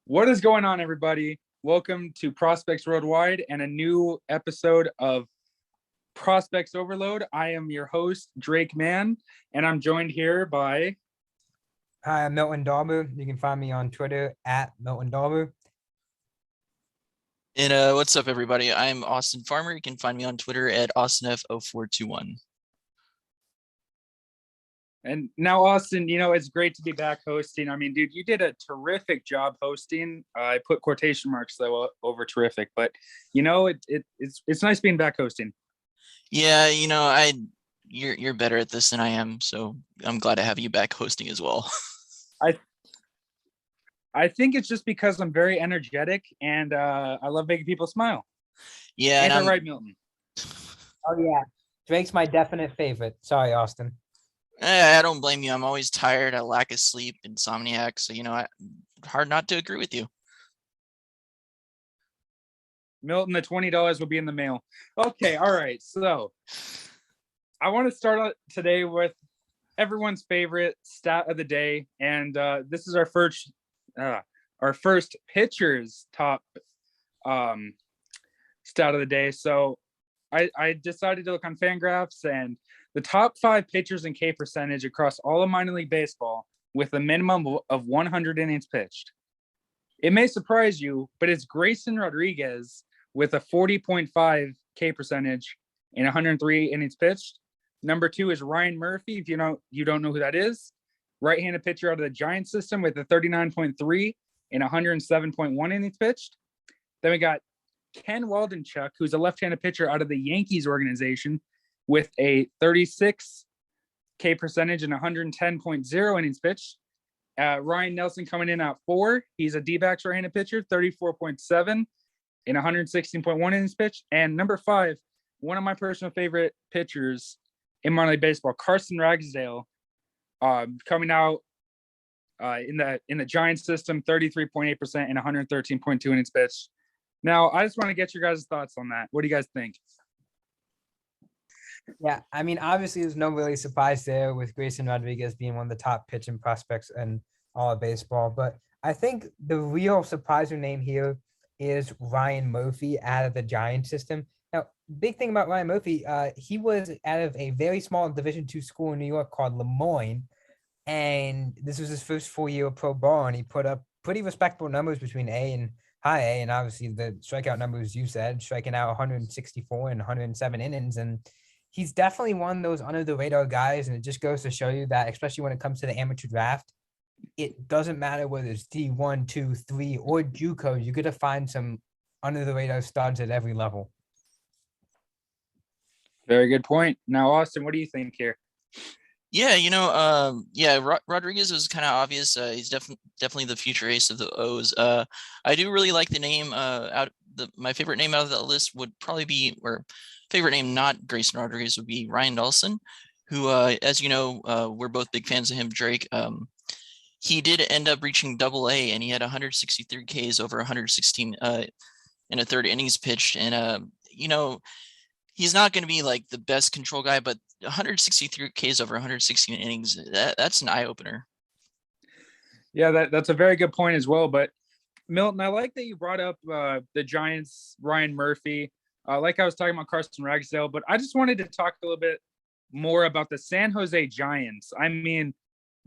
What is going on, everybody? Welcome to Prospects Worldwide and a new episode of Prospects Overload. I am your host, Drake Mann, and I'm joined here by... Hi, I'm Milton Darber. You can find me on Twitter at Milton Darber. And what's up, everybody? I'm Austin Farmer. You can find me on Twitter at AustinF0421. And now, Austin, it's great to be back hosting. I mean, dude, you did a terrific job hosting. I put quotation marks, though, over terrific. But, it's nice being back hosting. Yeah, you're better at this than I am, so I'm glad to have you back hosting as well. I think it's just because I'm very energetic and I love making people smile. Yeah. Ain't that right, Milton? Oh, yeah. Drake's my definite favorite. Sorry, Austin. I don't blame you. I'm always tired. I lack of sleep, insomniac. So, hard not to agree with you. Milton, the $20 will be in the mail. Okay, all right. So I want to start today with everyone's favorite stat of the day. And this is our first pitcher's top stat of the day. So I decided to look on Fangraphs, and the top 5 pitchers in K percentage across all of minor league baseball with a minimum of 100 innings pitched. It may surprise you, but it's Grayson Rodriguez with a 40.5 K percentage in 103 innings pitched. Number 2 is Ryan Murphy. If you don't know who that is, right-handed pitcher out of the Giants system with a 39.3 in 107.1 innings pitched. Then we got Ken Waldenchuk, who's a left-handed pitcher out of the Yankees organization with a 36 K percentage and 110.0 innings pitched. Ryan Nelson coming in at 4. He's a D-backs right-handed pitcher, 34.7 in 116.1 innings pitched. And number 5, one of my personal favorite pitchers in minor league baseball, Carson Ragsdale, coming out in the Giants system, 33.8% and 113.2 innings pitched. Now, I just want to get your guys' thoughts on that. What do you guys think? Yeah, I mean, obviously, there's no really surprise there with Grayson Rodriguez being one of the top pitching prospects in all of baseball. But I think the real surprising name here is Ryan Murphy out of the Giants system. Now, big thing about Ryan Murphy, he was out of a very small Division II school in New York called Lemoyne, and this was his first full year of pro ball, and he put up pretty respectable numbers between A and high A, and obviously the strikeout numbers you said, striking out 164 and 107 innings, and he's definitely one of those under the radar guys, and it just goes to show you that, especially when it comes to the amateur draft, it doesn't matter whether it's D1, 2, 3, or JUCO. You're going to find some under the radar studs at every level. Very good point. Now, Austin, what do you think here? Yeah, Rodriguez was kind of obvious. He's definitely the future ace of the O's. I do really like the name. My favorite name out of that list would probably be, or favorite name not Grayson Rodriguez, would be Ryan Nelson, who, as you know, we're both big fans of him, Drake. He did end up reaching AA, and he had 163 Ks over 116 in a third innings pitched. And he's not going to be like the best control guy, but 163 Ks over 116 innings, that's an eye-opener. Yeah, that's a very good point as well. But Milton, I like that you brought up the Giants, Ryan Murphy. Like I was talking about Carson Ragsdale, but I just wanted to talk a little bit more about the San Jose Giants. I mean,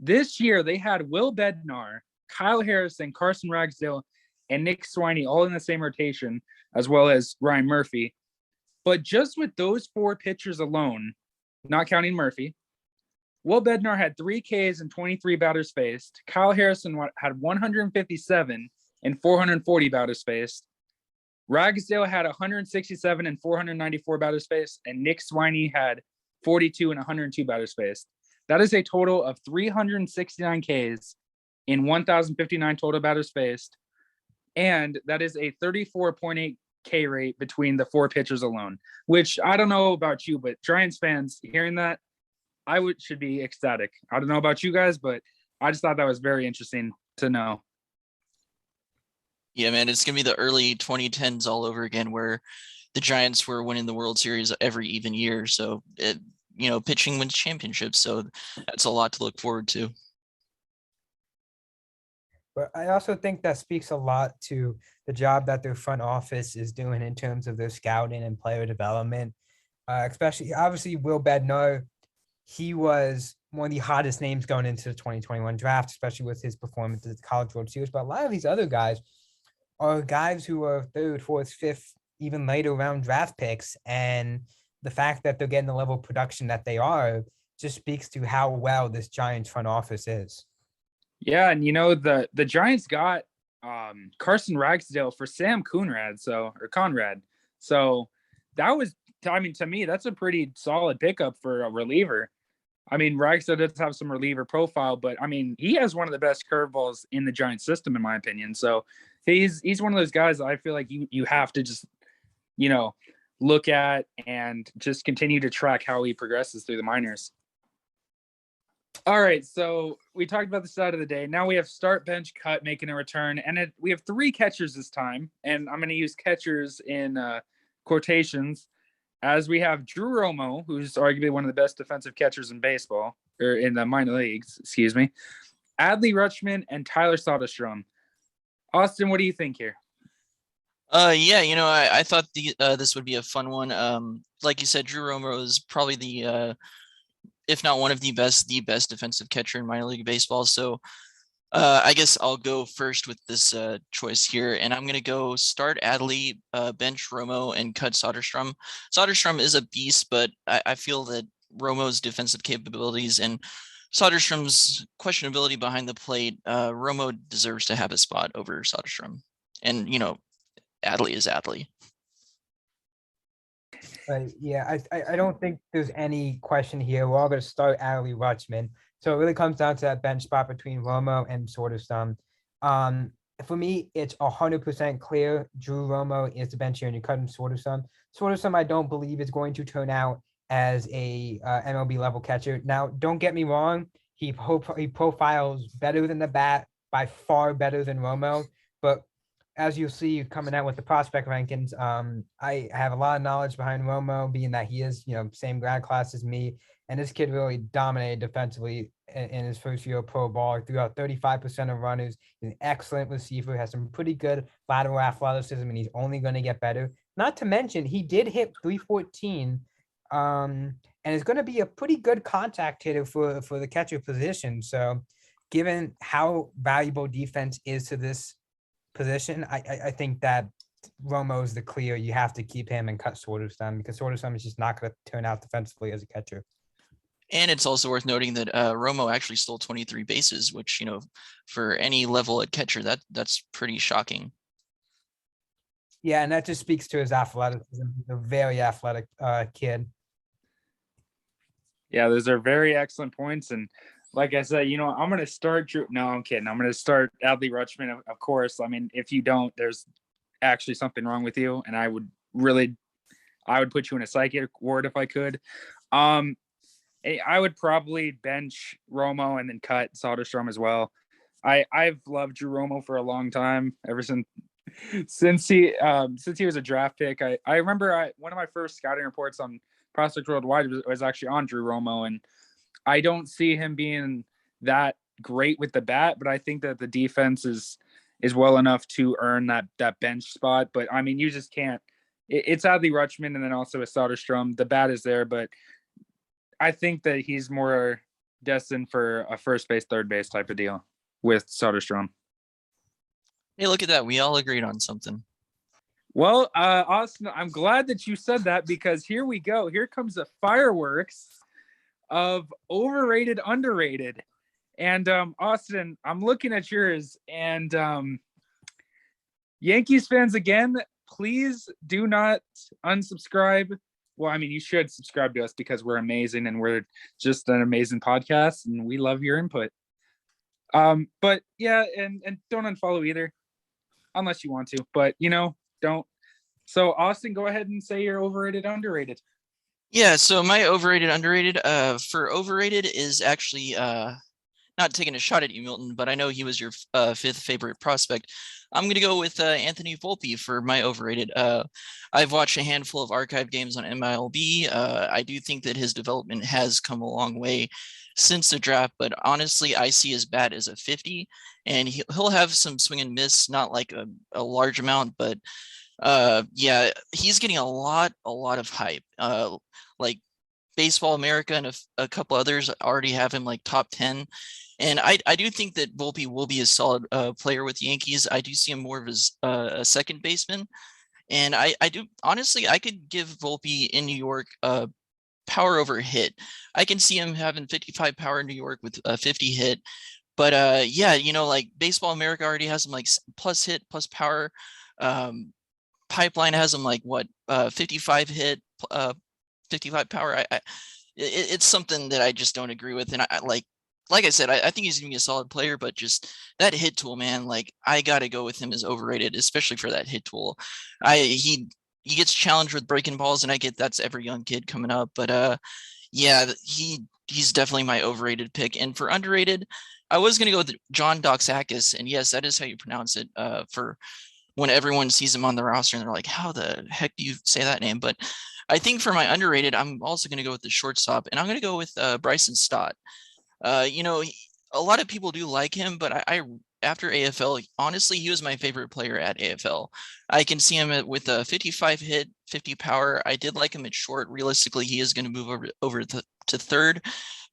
this year they had Will Bednar, Kyle Harrison, Carson Ragsdale, and Nick Swiney all in the same rotation, as well as Ryan Murphy. But just with those 4 pitchers alone, not counting Murphy, Will Bednar had 3 Ks and 23 batters faced. Kyle Harrison had 157 and 440 batters faced. Ragsdale had 167 and 494 batters faced, and Nick Swiney had 42 and 102 batters faced. That is a total of 369 Ks in 1,059 total batters faced, and that is a 34.8 K rate between the 4 pitchers alone, which I don't know about you, but Giants fans hearing that, should be ecstatic. I don't know about you guys, but I just thought that was very interesting to know. Yeah, man, it's going to be the early 2010s all over again, where the Giants were winning the World Series every even year. So, pitching wins championships. So that's a lot to look forward to. But I also think that speaks a lot to the job that their front office is doing in terms of their scouting and player development. Especially, obviously, Will Bednar, he was one of the hottest names going into the 2021 draft, especially with his performance at the College World Series. But a lot of these other guys are guys who are third, fourth, fifth, even later round draft picks. And the fact that they're getting the level of production that they are just speaks to how well this Giants front office is. Yeah, and the Giants got Carson Ragsdale for Sam Conrad, Conrad. So that was, I mean, to me, that's a pretty solid pickup for a reliever. I mean, Ragsdale does have some reliever profile, but I mean, he has one of the best curveballs in the Giants system, in my opinion. So he's one of those guys that I feel like you have to just, look at and just continue to track how he progresses through the minors. All right, so we talked about the side of the day. Now we have start, bench, cut making a return, and we have 3 catchers this time, and I'm going to use catchers in quotations, as we have Drew Romo, who's arguably one of the best defensive catchers in baseball, or in the minor leagues, excuse me, Adley Rutschman, and Tyler Soderstrom. Austin, what do you think here? Yeah, I thought this would be a fun one. Like you said, Drew Romo is probably the if not one of the best defensive catcher in minor league baseball. So I guess I'll go first with this choice here, and I'm going to go start Adley, bench Romo, and cut Soderstrom. Soderstrom is a beast, but I feel that Romo's defensive capabilities and Soderstrom's questionability behind the plate, Romo deserves to have a spot over Soderstrom. And, Adley is Adley. Yeah, I don't think there's any question here. We're all going to start Adley Rutschman. So it really comes down to that bench spot between Romo and Soderstrom. For me, it's 100% clear Drew Romo is the bench here, and you cut him Soderstrom. Soderstrom, I don't believe is going to turn out as a MLB level catcher. Now, don't get me wrong. He profiles better than the bat, by far better than Romo. But as you'll see coming out with the prospect rankings, I have a lot of knowledge behind Romo, being that he is, same grad class as me. And this kid really dominated defensively in his first year of pro ball. Threw out 35% of runners. He's an excellent receiver, has some pretty good lateral athleticism, and he's only going to get better. Not to mention, he did hit 314, and is going to be a pretty good contact hitter for the catcher position. So given how valuable defense is to this position, I think that Romo is the clear. You have to keep him and cut Soderstrom, because Soderstrom is just not going to turn out defensively as a catcher. And it's also worth noting that Romo actually stole 23 bases, which, for any level at catcher, that's pretty shocking. Yeah, and that just speaks to his athleticism. He's a very athletic kid. Yeah, those are very excellent points. And like I said, I'm going to start Drew. No, I'm kidding. I'm going to start Adley Rutschman, of course. I mean, if you don't, there's actually something wrong with you. And I would put you in a psychiatric ward if I could. I would probably bench Romo and then cut Soderstrom as well. I've loved Drew Romo for a long time, ever since he was a draft pick. I remember one of my first scouting reports on Prospect Worldwide was actually on Drew Romo, and I don't see him being that great with the bat, but I think that the defense is well enough to earn that bench spot. But I mean, you just can't. It's Adley Rutschman and then also a Soderstrom. The bat is there, but I think that he's more destined for a first base, third base type of deal with Soderstrom. Hey, look at that. We all agreed on something. Well, Austin, I'm glad that you said that, because here we go. Here comes the fireworks of overrated, underrated. And Austin, I'm looking at yours, and Yankees fans, again, please do not unsubscribe. Well, I mean, you should subscribe to us because we're amazing and we're just an amazing podcast and we love your input. But yeah, and don't unfollow either, unless you want to, but don't. So Austin, go ahead and say you're overrated, underrated. Yeah, so my overrated, underrated, for overrated is actually not taking a shot at you, Milton, but I know he was your 5th favorite prospect. I'm going to go with Anthony Volpe for my overrated. I've watched a handful of archive games on MiLB. I do think that his development has come a long way, since the draft, but honestly, I see his bat as a 50, and he'll have some swing and miss, not like a large amount, but yeah, he's getting a lot of hype. Like Baseball America and a couple others already have him like top 10. And I do think that Volpe will be a solid player with the Yankees. I do see him more of as a second baseman. And I do honestly, I could give Volpe in New York power over hit. I can see him having 55 power in New York with a 50 hit. But yeah, like Baseball America already has him like plus hit, plus power. Pipeline has him like what 55 hit, 55 power. It's something that I just don't agree with. And I like I said, I think he's gonna be a solid player, but just that hit tool, man, like I gotta go with him as overrated, especially for that hit tool. He gets challenged with breaking balls, and I get that's every young kid coming up, but yeah, he's definitely my overrated pick. And for underrated, I was gonna go with John Doxakis, and yes, that is how you pronounce it. For when everyone sees him on the roster and they're like, how the heck do you say that name? But I think for my underrated, I'm also going to go with the shortstop, and I'm going to go with Bryson Stott. A lot of people do like him, but I after AFL, honestly, he was my favorite player at AFL. I can see him with a 55 hit, 50 power. I did like him at short. Realistically, he is going to move over to third,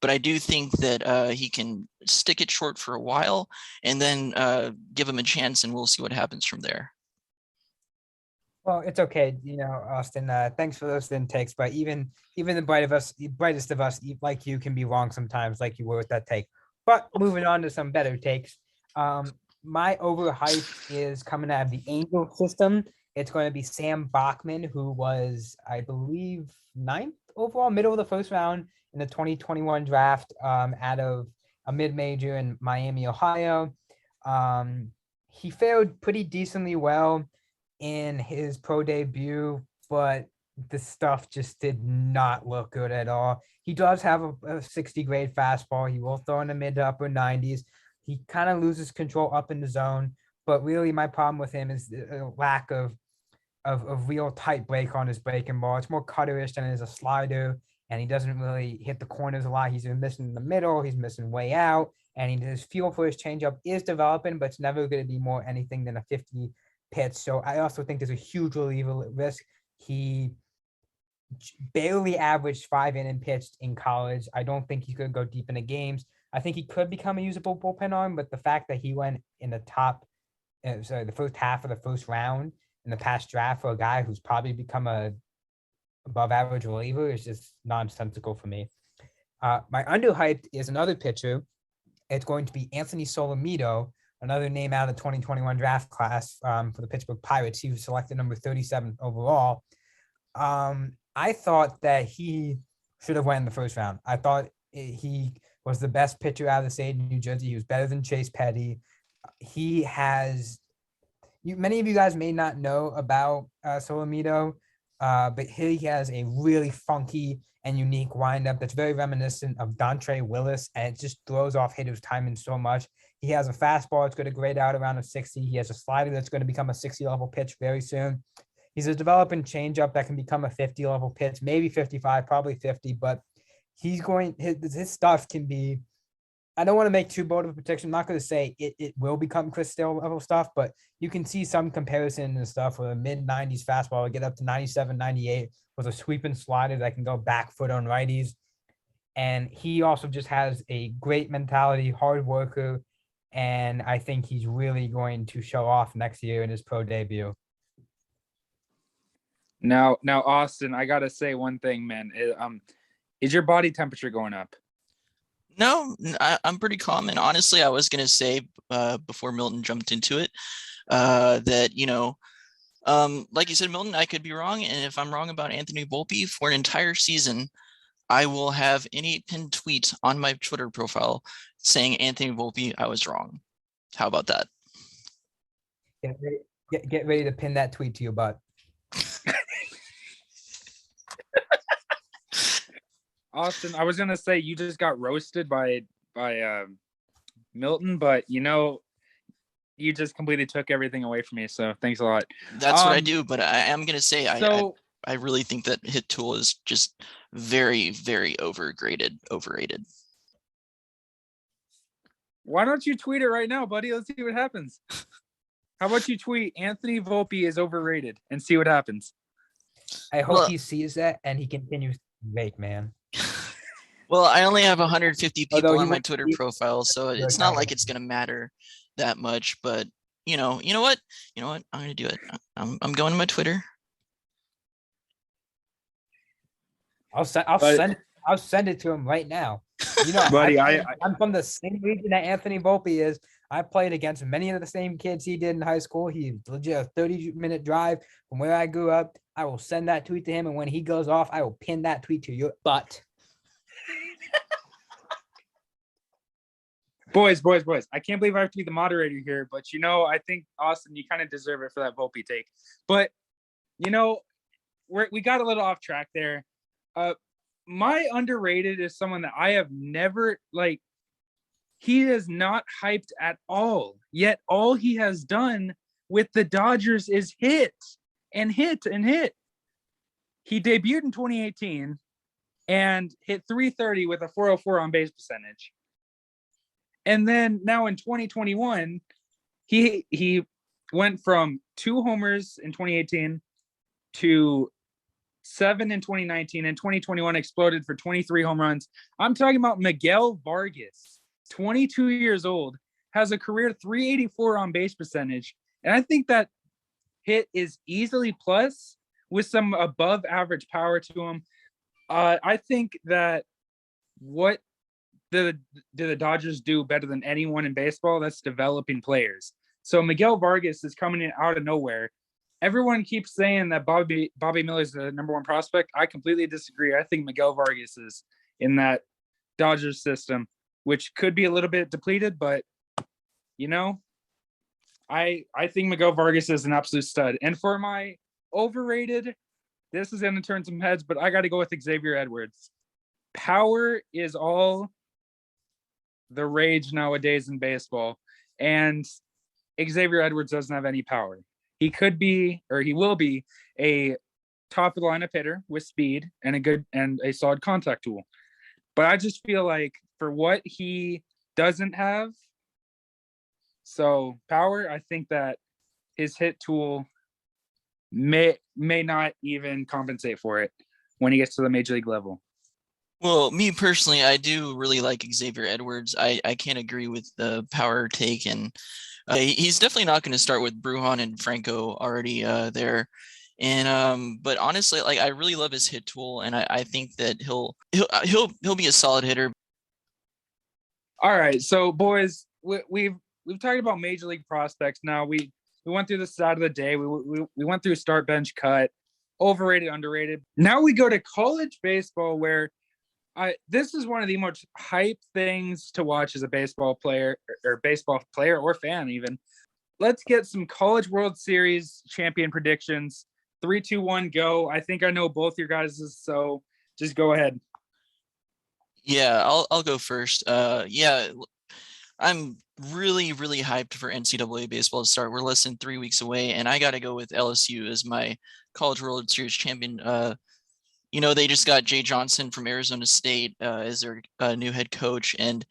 but I do think that he can stick it short for a while and then give him a chance, and we'll see what happens from there. Well, it's okay, Austin. Thanks for those thin takes, but even the brightest of us, like you, can be wrong sometimes, like you were with that take. But moving on to some better takes. My overhype is coming out of the Angel system. It's going to be Sam Bachman, who was, I believe, 9th overall, middle of the first round in the 2021 draft, out of a mid-major in Miami, Ohio. He fared pretty decently well in his pro debut, but the stuff just did not look good at all. He does have a 60 grade fastball. He will throw in the mid to upper 90s. He kind of loses control up in the zone, but really my problem with him is the lack of real tight break on his breaking ball. It's more cutterish than it is a slider, and he doesn't really hit the corners a lot. He's missing in the middle, he's missing way out, and his feel for his changeup is developing, but it's never going to be more anything than a 50 pitch. So I also think there's a huge reliever risk. He barely averaged 5 inning pitched in college. I don't think he's going to go deep into games. I think he could become a usable bullpen arm, but the fact that he went in the the first half of the first round in the past draft for a guy who's probably become a above average reliever is just nonsensical for me. My underhyped is another pitcher. It's going to be Anthony Solomido, another name out of the 2021 draft class for the Pittsburgh Pirates. He was selected number 37 overall. I thought that he should have went in the first round. I thought he was the best pitcher out of the state of New Jersey. He was better than Chase Petty. He has many of you guys may not know about Solomido, but he has a really funky and unique windup that's very reminiscent of Dontre Willis, and it just throws off hitters' timing so much. He has a fastball that's going to grade out around a 60. He has a slider that's going to become a 60 level pitch very soon. He's a developing changeup that can become a 50 level pitch, maybe 55, probably 50, but his stuff can be, I don't want to make too bold of a prediction. I'm not going to say it will become Chris Sale level stuff, but you can see some comparison and stuff with a mid 90s fastball will get up to 97, 98 with a sweeping slider that can go back foot on righties. And he also just has a great mentality, hard worker, and I think he's really going to show off next year in his pro debut. Now, Austin, I gotta say one thing, man. Is your body temperature going up? No, I'm pretty calm. And honestly, I was gonna say before Milton jumped into it that like you said, Milton, I could be wrong, and if I'm wrong about Anthony Volpe for an entire season, I will have any pinned tweet on my Twitter profile saying Anthony Volpe, I was wrong. How about that? Get ready to pin that tweet to your butt. Austin, I was gonna say you just got roasted by Milton, but you just completely took everything away from me. So thanks a lot. That's what I do, but I am gonna say I really think that hit tool is just very, very overrated. Why don't you tweet it right now, buddy? Let's see what happens. How about you tweet Anthony Volpe is overrated and see what happens? I hope he sees that and he continues to make, man. Well, I only have 150 people on my won't Twitter be- profile, so it's not like it's gonna matter that much. But you know what? I'm gonna do it. I'm going to my Twitter. I'll send it to him right now. You know, Buddy, I'm from the same region that Anthony Volpe is. I played against many of the same kids he did in high school. He legit a 30-minute drive from where I grew up. I will send that tweet to him, and when he goes off, I will pin that tweet to your butt. Boys. I can't believe I have to be the moderator here, but I think Austin, you kind of deserve it for that Volpe take. But we got a little off track there. My underrated is someone that I have never he is not hyped at all. Yet all he has done with the Dodgers is hit and hit and hit. He debuted in 2018 and hit 330 with a 404 on base percentage. And then now in 2021, he went from 2 homers in 2018 to 7 in 2019, and 2021 exploded for 23 home runs. I'm talking about Miguel Vargas, 22 years old, has a career 384 on base percentage. And I think that hit is easily plus with some above average power to him. I think that what do the Dodgers do better than anyone in baseball? That's developing players. So Miguel Vargas is coming in out of nowhere. Everyone keeps saying that Bobby Miller is the number 1 prospect. I completely disagree. I think Miguel Vargas is in that Dodgers system, which could be a little bit depleted, but I think Miguel Vargas is an absolute stud. And for my overrated, this is going to turn some heads, but I got to go with Xavier Edwards. Power is all the rage nowadays in baseball, and Xavier Edwards doesn't have any power. He could be, or he will be, a top of the lineup hitter with speed and a solid contact tool. But I just feel like for what he doesn't have, so power, I think that his hit tool may not even compensate for it when he gets to the major league level. Well, me personally, I do really like Xavier Edwards. I can't agree with the power take, and he's definitely not going to start with Brujan and Franco already there. And but honestly, I really love his hit tool, and I think that he'll be a solid hitter. All right, so boys, we've talked about major league prospects. Now we went through the side of the day. We went through start, bench, cut, overrated, underrated. Now we go to college baseball, where this is one of the most hype things to watch as a baseball player or fan even. Let's get some College World Series champion predictions. 3, 2, 1, go. I think I know both your guys', so just go ahead. Yeah, I'll go first. Yeah, I'm really, really hyped for NCAA baseball to start. We're less than 3 weeks away, and I got to go with LSU as my College World Series champion. They just got Jay Johnson from Arizona State as their new head coach. And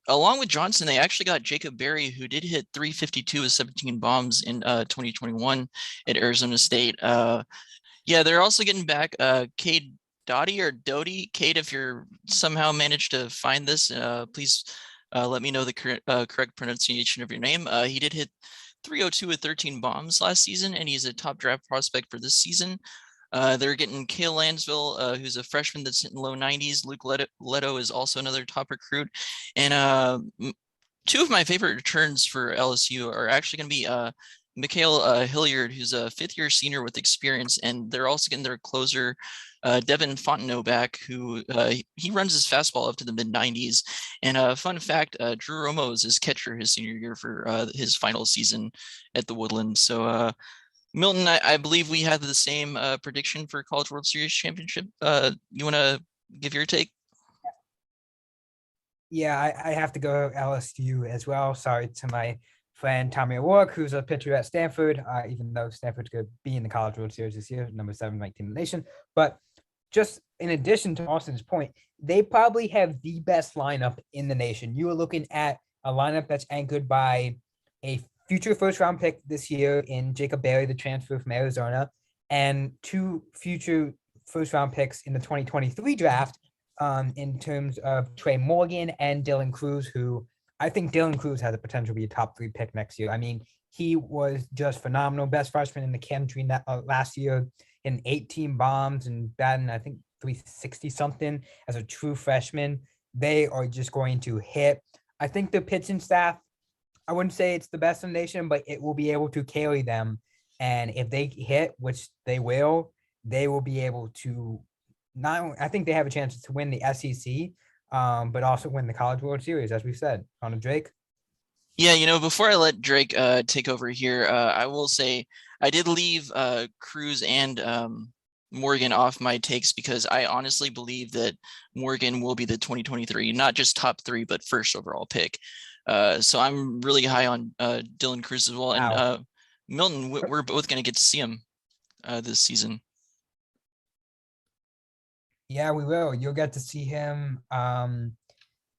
along with Johnson, they actually got Jacob Berry, who did hit 352 with 17 bombs in 2021 at Arizona State. They're also getting back Cade Doty. Cade, if you're somehow managed to find this, please let me know the correct pronunciation of your name. He did hit 302 with 13 bombs last season, and he's a top draft prospect for this season. They're getting Cale Lansville, who's a freshman that's hitting low 90s. Luke Leto is also another top recruit. And 2 of my favorite returns for LSU are actually going to be Mikhail Hilliard, who's a 5th-year senior with experience. And they're also getting their closer, Devin Fontenot, back, who he runs his fastball up to the mid-90s. And fun fact, Drew Romo is his catcher his senior year for his final season at the Woodland. So, Milton, I believe we had the same prediction for College World Series championship. You want to give your take? Yeah, I have to go LSU as well. Sorry to my friend Tommy O'Rourke, who's a pitcher at Stanford, even though Stanford's going to be in the College World Series this year, number 7 ranked in the nation. But just in addition to Austin's point, they probably have the best lineup in the nation. You are looking at a lineup that's anchored by a future first round pick this year in Jacob Berry, the transfer from Arizona, and 2 future first round picks in the 2023 draft in terms of Trey Morgan and Dylan Cruz, who I think Dylan Cruz has the potential to be a top 3 pick next year. I mean, he was just phenomenal, best freshman in the country last year in 18 bombs and batting, I think, 360 something as a true freshman. They are just going to hit. I think the pitching staff, I wouldn't say it's the best in the nation, but it will be able to carry them. And if they hit, which they will be able to not only, I think they have a chance to win the SEC, but also win the College World Series, as we've said. On Drake. Yeah, before I let Drake take over here, I will say I did leave Cruz and Morgan off my takes because I honestly believe that Morgan will be the 2023, not just top 3, but first overall pick. So I'm really high on Dylan Cruz as well. Wow. And Milton, we're both going to get to see him this season. Yeah, we will. You'll get to see him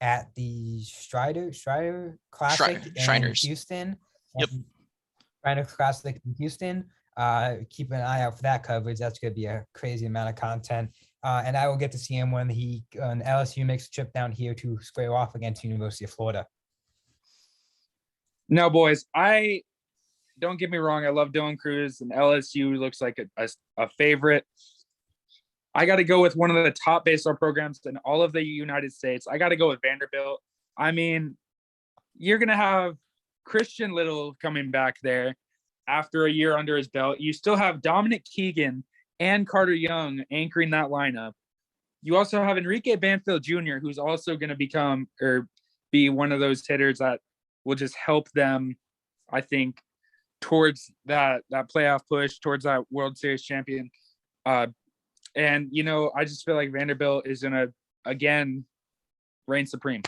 at the Strider Classic Shriners. in Houston. Yep. Shriners Classic in Houston. Keep an eye out for that coverage. That's going to be a crazy amount of content. And I will get to see him when LSU makes a trip down here to square off against University of Florida. No, boys, don't get me wrong. I love Dylan Cruz, and LSU looks like a favorite. I got to go with one of the top baseball programs in all of the United States. I got to go with Vanderbilt. I mean, you're going to have Christian Little coming back there after a year under his belt. You still have Dominic Keegan and Carter Young anchoring that lineup. You also have Enrique Banfield Jr., who's also going to be one of those hitters that will just help them, I think, towards that playoff push, towards that World Series champion. And, I just feel like Vanderbilt is going to, again, reign supreme.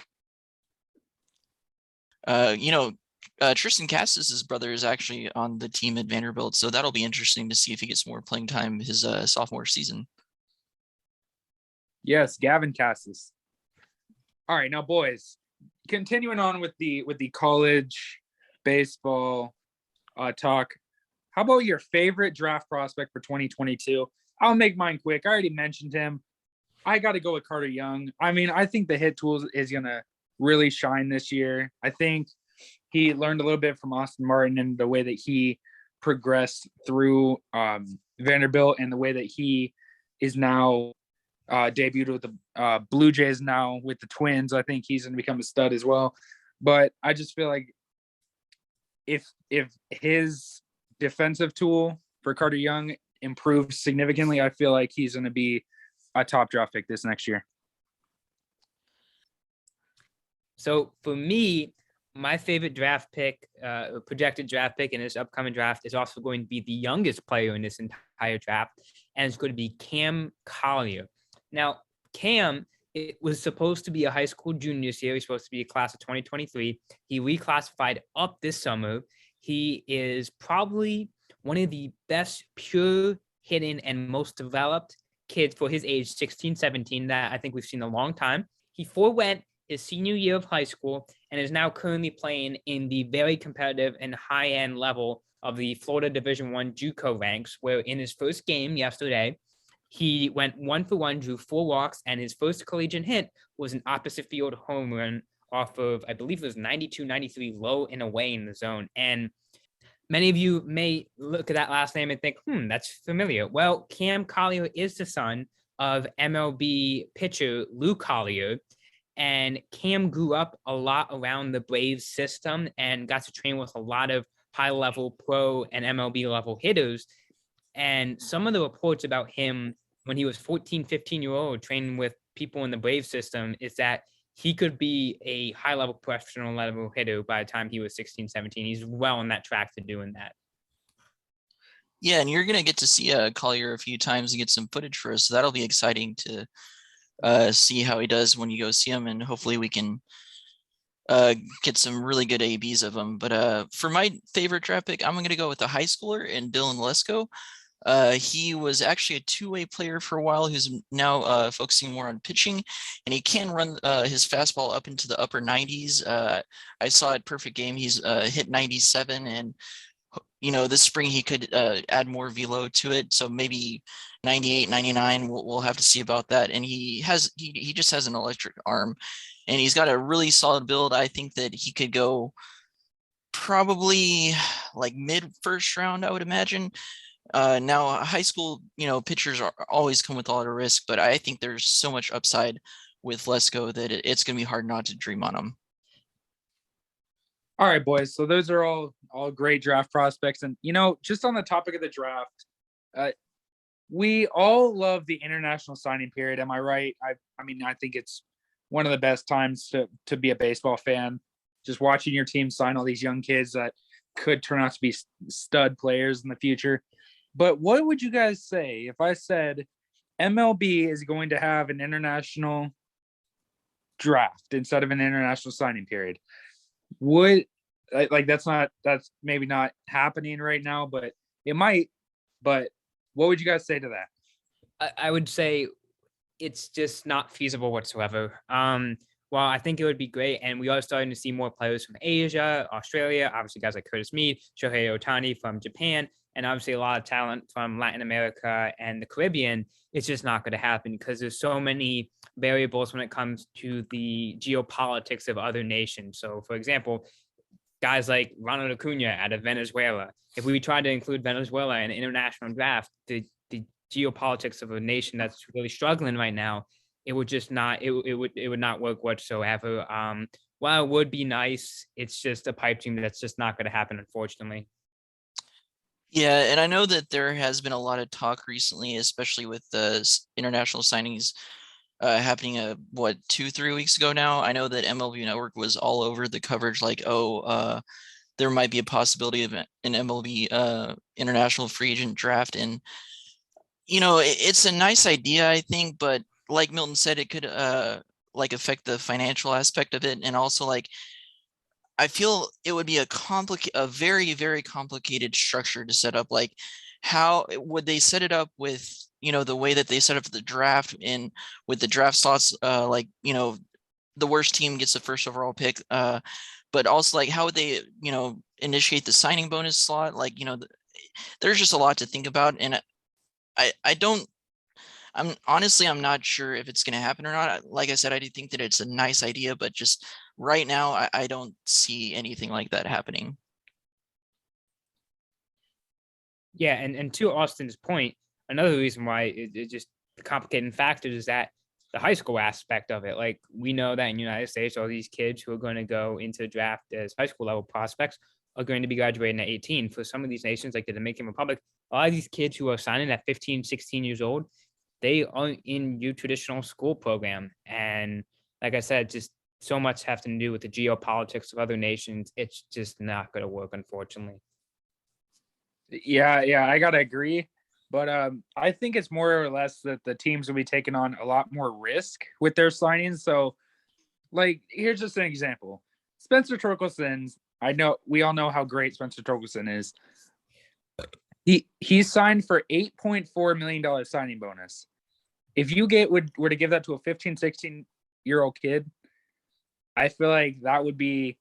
Tristan Cassis' brother is actually on the team at Vanderbilt, so that'll be interesting to see if he gets more playing time his sophomore season. Yes, Gavin Cassis. All right, now, boys, continuing on with the college baseball talk, how about your favorite draft prospect for 2022? I'll make mine quick. I already mentioned him. I got to go with Carter Young. I mean, I think the hit tools is going to really shine this year. I think he learned a little bit from Austin Martin and the way that he progressed through Vanderbilt and the way that he is now debuted with the Blue Jays, now with the Twins. I think he's going to become a stud as well. But I just feel like if his defensive tool for Carter Young improves significantly, I feel like he's going to be a top draft pick this next year. So for me, my favorite draft pick, projected draft pick in this upcoming draft is also going to be the youngest player in this entire draft, and it's going to be Cam Collier. Now, Cam, it was supposed to be a high school junior this year. He's supposed to be a class of 2023. He reclassified up this summer. He is probably one of the best pure hitting and most developed kids for his age, 16, 17, that I think we've seen a long time. He forewent his senior year of high school and is now currently playing in the very competitive and high-end level of the Florida Division I JUCO ranks, where in his first game yesterday, he went 1-for-1, drew 4 walks, and his first collegiate hit was an opposite field home run off of, I believe it was 92, 93 low and away in the zone. And many of you may look at that last name and think, that's familiar. Well, Cam Collier is the son of MLB pitcher Lou Collier, and Cam grew up a lot around the Braves system and got to train with a lot of high-level pro and MLB level hitters. And some of the reports about him when he was 14, 15-year-old training with people in the Braves system is that he could be a high-level professional level hitter by the time he was 16, 17. He's well on that track to doing that. Yeah, and you're going to get to see Collier a few times and get some footage for us. So that'll be exciting to see how he does when you go see him. And hopefully we can get some really good ABs of him. But for my favorite draft pick, I'm going to go with a high schooler and Dylan Lesko. He was actually a two-way player for a while, who's now focusing more on pitching, and he can run his fastball up into the upper 90s. I saw at Perfect Game, he's hit 97, and this spring he could add more velo to it. So maybe 98, 99, we'll have to see about that. And he just has an electric arm, and he's got a really solid build. I think that he could go probably like mid first round, I would imagine. Now high school, pitchers always come with a lot of risk, but I think there's so much upside with Lesko that it's going to be hard not to dream on him. All right, boys. So those are all great draft prospects. And, just on the topic of the draft, we all love the international signing period. Am I right? I mean, I think it's one of the best times to be a baseball fan. Just watching your team sign all these young kids that could turn out to be stud players in the future. But what would you guys say if I said MLB is going to have an international draft instead of an international signing period? That's maybe not happening right now, but it might. But what would you guys say to that? I would say it's just not feasible whatsoever. Well, I think it would be great, and we are starting to see more players from Asia, Australia, obviously guys like Curtis Mead, Shohei Ohtani from Japan, and obviously a lot of talent from Latin America and the Caribbean. It's just not going to happen because there's so many variables when it comes to the geopolitics of other nations. So, for example, guys like Ronald Acuna out of Venezuela. If we tried to include Venezuela in an international draft, the geopolitics of a nation that's really struggling right now, it would just not, it would not work whatsoever. While it would be nice, it's just a pipe dream that's just not going to happen, unfortunately. Yeah, and I know that there has been a lot of talk recently, especially with the international signings happening 2-3 weeks ago now. I know that MLB Network was all over the coverage, like, there might be a possibility of an MLB international free agent draft. And it's a nice idea, I think, but like Milton said, it could affect the financial aspect of it. And also, I feel it would be a very, very complicated structure to set up. Like, how would they set it up with, the way that they set up the draft and with the draft slots, the worst team gets the first overall pick. But also, how would they, initiate the signing bonus slot? There's just a lot to think about. And I'm not sure if it's going to happen or not. Like I said, I do think that it's a nice idea, but just right now, I don't see anything like that happening. Yeah, and to Austin's point, another reason why it just the complicating factors is that the high school aspect of it. Like, we know that in the United States, all these kids who are going to go into the draft as high school level prospects are going to be graduating at 18. For some of these nations, like the Dominican Republic, a lot of these kids who are signing at 15, 16 years old, they aren't in your traditional school program. And like I said, just so much have to do with the geopolitics of other nations. It's just not going to work, unfortunately. Yeah, I gotta agree. But I think it's more or less that the teams will be taking on a lot more risk with their signings. So, here's just an example. Spencer Torkelson, we all know how great Spencer Torkelson is. He signed for $8.4 million signing bonus. If you were to give that to a 15, 16-year-old kid, I feel like that would be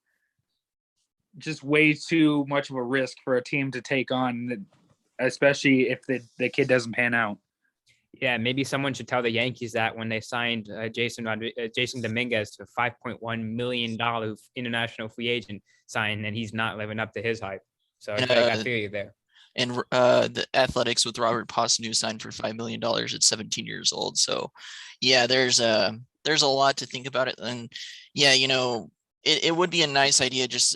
just way too much of a risk for a team to take on, especially if the kid doesn't pan out. Yeah, maybe someone should tell the Yankees that when they signed Jason Dominguez to a $5.1 million international free agent sign, and he's not living up to his hype. So I feel you there. And the Athletics with Robert Poston, signed for $5 million at 17 years old. So, yeah, there's a lot to think about it. And yeah, it would be a nice idea. Just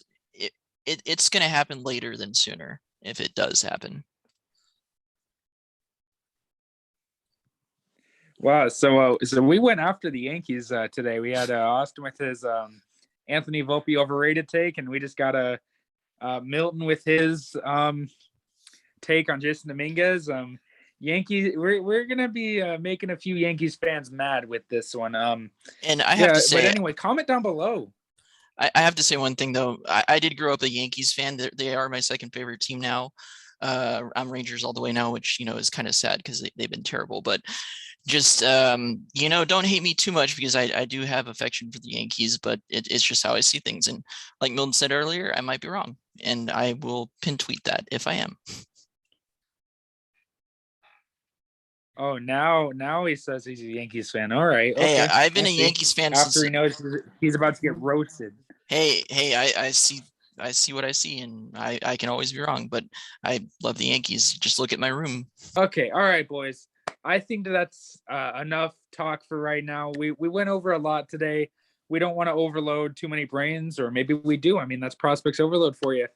it's going to happen later than sooner if it does happen. Wow. So we went after the Yankees today. We had Austin with his Anthony Volpe overrated take, and we just got a Milton with his take on Jason Dominguez. Yankees, we're gonna be making a few Yankees fans mad with this one. And I have to say, but anyway, comment down below. I have to say one thing though. I did grow up a Yankees fan. They are my second favorite team now. I'm Rangers all the way now, which, is kind of sad because they've been terrible. But just, don't hate me too much because I do have affection for the Yankees, but it's just how I see things. And like Milton said earlier, I might be wrong. And I will pin tweet that if I am. Oh, now he says he's a Yankees fan. All right. Hey, Okay. I've been I a see. Yankees fan After since. he knows he's about to get roasted. Hey, I see what I see, and I can always be wrong, but I love the Yankees. Just look at my room. Okay. All right, boys. I think that's enough talk for right now. We went over a lot today. We don't want to overload too many brains, or maybe we do. I mean, that's prospects overload for you.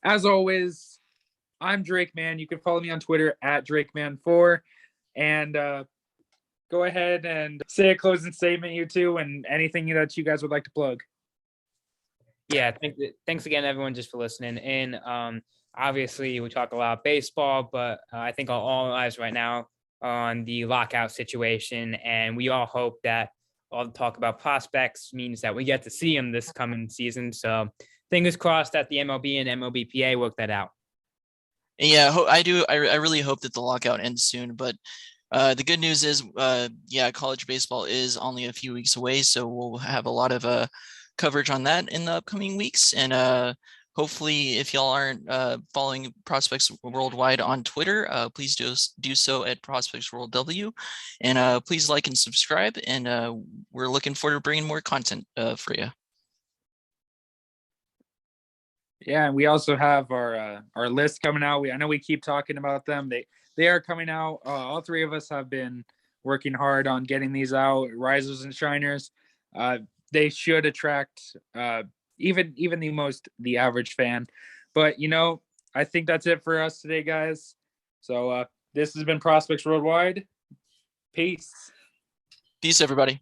As always, I'm Drake Man. You can follow me on Twitter at DrakeMan4. And go ahead and say a closing statement, you two, and anything that you guys would like to plug. Yeah, thanks again, everyone, just for listening in. Obviously, we talk a lot of baseball, but I think all eyes right now are on the lockout situation, and we all hope that all the talk about prospects means that we get to see them this coming season. So fingers crossed that the MLB and MLBPA work that out. Yeah, I do. I really hope that the lockout ends soon. But the good news is, college baseball is only a few weeks away, so we'll have a lot of coverage on that in the upcoming weeks. And hopefully, if y'all aren't following Prospects Worldwide on Twitter, please do so at Prospects World W, and please like and subscribe. And we're looking forward to bringing more content for you. Yeah, and we also have our list coming out. I know we keep talking about them. They are coming out. All three of us have been working hard on getting these out. Risers and Shiners. They should attract even the average fan. But I think that's it for us today, guys. So this has been Prospects Worldwide. Peace. Peace, everybody.